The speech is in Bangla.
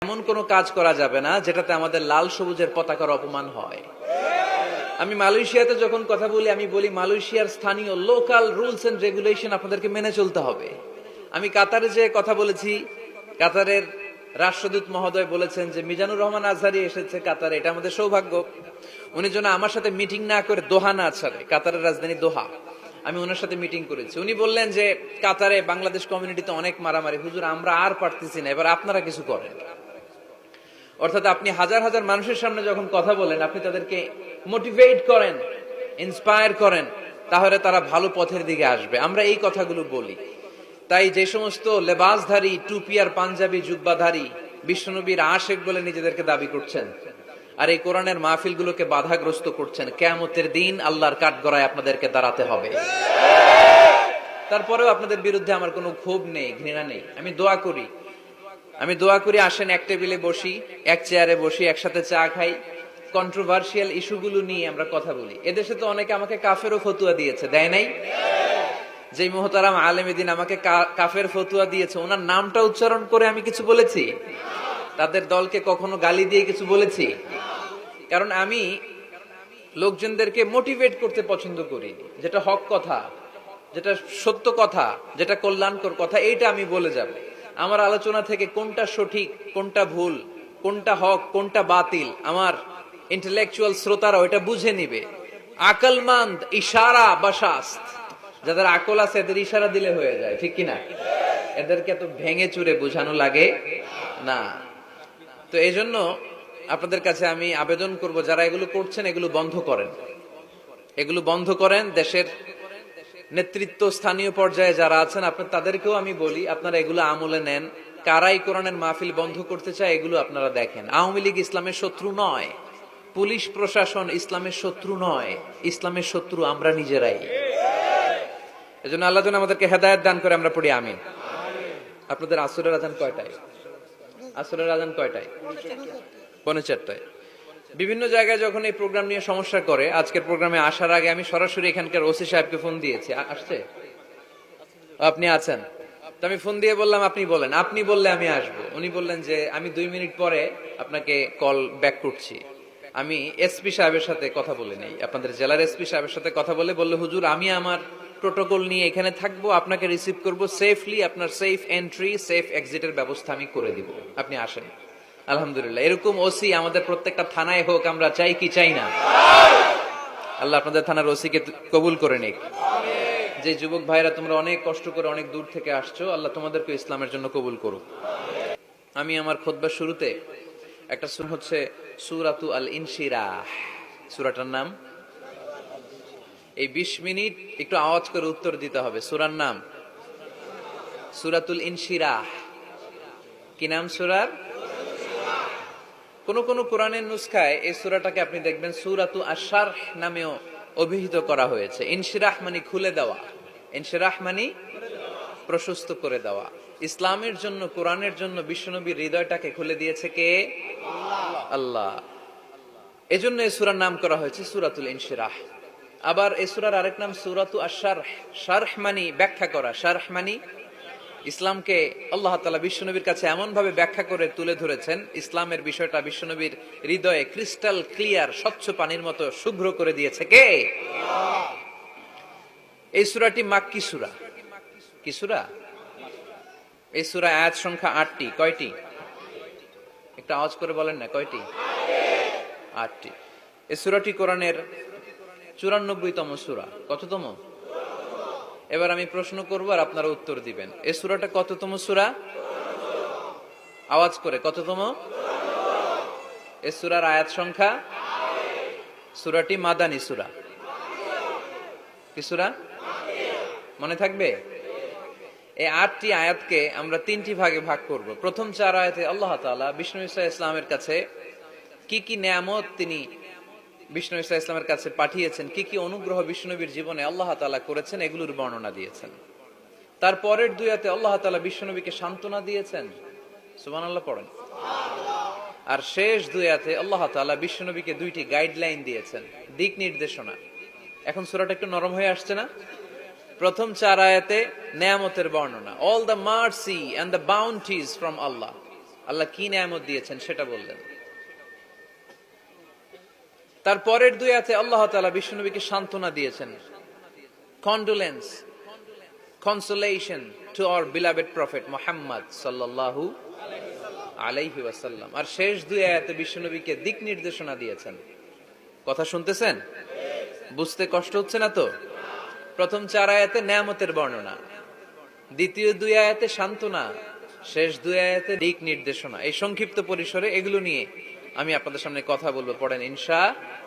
এমন কোনো কাজ করা যাবে না যেটাতে আমাদের লাল সবুজের পতাকার অপমান হয়। আমি মালয়েশিয়াতে যখন কথা বলি, আমি বলি মালয়েশিয়ার স্থানীয় লোকাল রুলস এন্ড রেগুলেশন আপনাদেরকে মেনে চলতে হবে। আমি কাতারে যে কথা বলেছি, কাতারের রাষ্ট্রদূত মহোদয় বলেছেন যে মিজানুর রহমান আজহারি এসেছে কাতারে, এটা আমাদের সৌভাগ্য। উনি যেন আমার সাথে মিটিং না করে দোহা না ছাড়ে, কাতারের রাজধানী দোহা, আমি ওনার সাথে মিটিং করেছি। উনি বললেন যে কাতারে বাংলাদেশ কমিউনিটিতে অনেক মারামারি, হুজুর আমরা আর পারতেছি না, এবার আপনারা কিছু করেন। অর্থাৎ আপনি হাজার হাজার মানুষের সামনে যখন কথা বলেন, আপনি তাদেরকে মোটিভেট করেন, ইন্সপায়ার করেন, তাহলে তারা ভালো পথের দিকে আসবে। আমরা এই কথাগুলো বলি। তাই যে সমস্ত লেবাসধারী, টুপি আর পাঞ্জাবি জুব্বাধারী বিশ্বনবীর আশেক বলে নিজেদেরকে দাবি করছেন, আর এই কোরআনের মাহফিলগুলোকে বাধাগ্রস্ত করছেন, কিয়ামতের দিন আল্লাহর কাঠগড়ায় আপনাদেরকে দাঁড়াতে হবে। তারপরেও আপনাদের বিরুদ্ধে আমার কোনো ক্ষোভ নেই, ঘৃণা নেই। আমি দোয়া করি আসেন এক টেবিলে বসি, এক চেয়ারে বসি, একসাথে চা খাই, কন্ট্রোভার্সিয়াল ইস্যুগুলো নিয়ে আমরা কথা বলি। এদেশে তো অনেকে আমাকে কাফেরও ফতুয়া দিয়েছে, দেয় নাই? যে মুহতারাম আলেম দিন আমাকে কাফের ফতুয়া দিয়েছে, ওনার নামটা উচ্চারণ করে আমি কিছু বলেছি? তাদের দলকে কখনো গালি দিয়ে কিছু বলেছি? কারণ আমি লোকজনদেরকে মোটিভেট করতে পছন্দ করি। যেটা হক কথা, যেটা সত্য কথা, যেটা কল্যাণকর কথা, এইটা আমি বলে যাব। আমার আলোচনা থেকে কোনটা সঠিক, কোনটা ভুল, কোনটা হক, কোনটা বাতিল, আমার ইন্টেলেকচুয়াল শ্রোতারা ওইটা বুঝে নিবে। আকলমান্দ ইশারা বা শাস্ত, যাদের আকল আছে এদের ইশারা দিলে হয়ে যায়, ঠিক কিনা? এদেরকে এত ভেঙে চুরে বোঝানো লাগে না। তো এই জন্য আপনাদের কাছে আমি আবেদন করব, যারা এগুলো করছেন এগুলো বন্ধ করেন, এগুলো বন্ধ করেন। দেশের নেতৃত্ব, স্থানীয় পর্যায়ে যারা আছেন, আপনার তাদেরকেও আমি বলি, আপনারা এগুলো আমলে নেন। কারাই কোরআনের মাহফিল বন্ধ করতে চায় এগুলো আপনারা দেখেন। আওয়ামী লীগ ইসলামের শত্রু নয়, পুলিশ প্রশাসন ইসলামের শত্রু নয়, ইসলামের শত্রু আমরা নিজেরাই। এজন্য আল্লাহ যেন আমাদেরকে হেদায়েত দান করে, আমরা পড়ি আমিন। আপনাদের আসরের আজান কয়টায়? আসরের আজান কয়টায়? 4:45। বিভিন্ন জায়গায় যখন এই প্রোগ্রাম নিয়ে সমস্যা করে, আজকের প্রোগ্রামে আসার আগে আমি সরাসরি এখানকার ওসি সাহেবকে ফোন দিয়েছি। আসছে? আপনি আছেন? তো আমি ফোন দিয়ে বললাম আপনি বলেন, আপনি বললে আমি আসবো। উনি বললেন যে আমি 2 মিনিট পরে আপনাকে কল ব্যাক করছি। আমি এসপি সাহেবের সাথে কথা বলে নেই, আপনাদের জেলার এসপি সাহেবের সাথে কথা বললে হুজুর আমি আমার প্রোটোকল নিয়ে এখানে থাকবো, আপনাকে রিসিভ করব সেফলি, আপনার সেফ এন্ট্রি সেফ এক্সিটের ব্যবস্থা আমি করে দিব, আপনি আসেন। আলহামদুলিল্লাহ, এরকম ওসি আমাদের প্রত্যেকটা থানায় হোক, আমরা চাই কি চাই না? আল্লাহ আপনাদের থানার ওসিকে কবুল করে নিক। যে যুবক ভাইরা তোমরা অনেক কষ্ট করে অনেক দূর থেকে আসছো, আল্লাহ তোমাদেরকে ইসলামের জন্য কবুল করুক। আমি আমার খুতবার শুরুতে একটা সূরা হচ্ছে সূরাতু আল ইনশিরাহ, সূরাটার নাম। এই 20 মিনিট একটু আওয়াজ করে উত্তর দিতে হবে। সূরার নাম সূরাতুল ইনশিরাহ। কি নাম সূরার? কোন কোন কোরআনের নুসখায় এই সূরাটাকে আপনি দেখবেন সূরাতু আশ-শারহ নামেও অভিহিত করা হয়েছে। ইনশিরাহ মানে খুলে দেওয়া, ইনশিরাহ মানে প্রশস্ত করে দেওয়া। ইসলামের জন্য, কোরআনের জন্য বিশ্বনবীর হৃদয়টাকে খুলে দিয়েছে কে? আল্লাহ। এজন্য এই সূরার নাম করা হয়েছে সূরাতুল ইনশিরাহ। আবার এই সূরার আরেক নাম সূরাতু আশ-শারহ। শারহ মানে ব্যাখ্যা করা, শারহ মানে ইসলামকে আল্লাহ তাআলা বিশ্বনবীর কাছে এমন ভাবে ব্যাখ্যা করে তুলে ধরেছেন, ইসলামের বিষয়টা বিশ্বনবীর হৃদয়ে ক্রিস্টাল ক্লিয়ার, স্বচ্ছ পানির মতো শুভ্র করে দিয়েছে কে? এই সূরাটি মাক্কি সূরা। কি সূরা? এই সূরা আয়াত সংখ্যা 8টি। কয়টি? একটা আওয়াজ করে বলেন না, কয়টি? 8টি। এই সূরাটি কোরআনের 94তম সূরা। কততম? এবার আমি প্রশ্ন করব আর আপনারা উত্তর দিবেন। এই সূরাটা কততম সূরা? আওয়াজ করে, কততম? এই সূরার আয়াত সংখ্যা? সূরাটি মাদানী সূরা। কি সূরা? মনে থাকবে? এই 8টি আয়াতকে আমরা 3টি ভাগে ভাগ করব। প্রথম 4 আয়াতে আল্লাহ তাআলা বিষ্ণু ঈসা ইসলামের কাছে কি কি নিয়ামত তিনি বিষ্ণু ঈসা ইসলামের কাছে পাঠিয়েছেন, কি কি অনুগ্রহ বিষ্ণুনবীর জীবনে আল্লাহ তাআলা করেছেন, এগুলোর বর্ণনা দিয়েছেন। তারপরের 2 আয়াতে আল্লাহ তাআলা বিষ্ণুনবীকে সান্ত্বনা দিয়েছেন, সুবহানাল্লাহ পড়েন। আর শেষ 2 আয়াতে আল্লাহ তাআলা বিষ্ণুনবীকে 2টি গাইডলাইন দিয়েছেন, দিক নির্দেশনা। এখন সূরাটা একটু নরম হয়ে আসছে না? প্রথম 4 আয়াতে নিয়ামতের বর্ণনা, all the mercy and the bounties from Allah, Allah কি নিয়ামত দিয়েছেন সেটা বললেন। তারপরের দুই আয়াতে আল্লাহ তাআলা বিশ্বনবীকে সান্ত্বনা দিয়েছেন, condolence, consolation to our beloved prophet Muhammad সাল্লাল্লাহু আলাইহি ওয়াসাল্লাম। আর শেষ দুই আয়াতে বিশ্বনবীকে দিক নির্দেশনা দিয়েছেন। কথা শুনতেছেন? বুঝতে কষ্ট হচ্ছে না তো? প্রথম চার আয়াতে নিয়ামতের বর্ণনা, দ্বিতীয় দুই আয়াতে সান্ত্বনা, শেষ দুই আয়াতে দিক নির্দেশনা। এই সংক্ষিপ্ত পরিসরে এগুলো নিয়ে আমি আপনাদের সামনে কথা বলবো। পড়েন ইনশাআল্লাহ।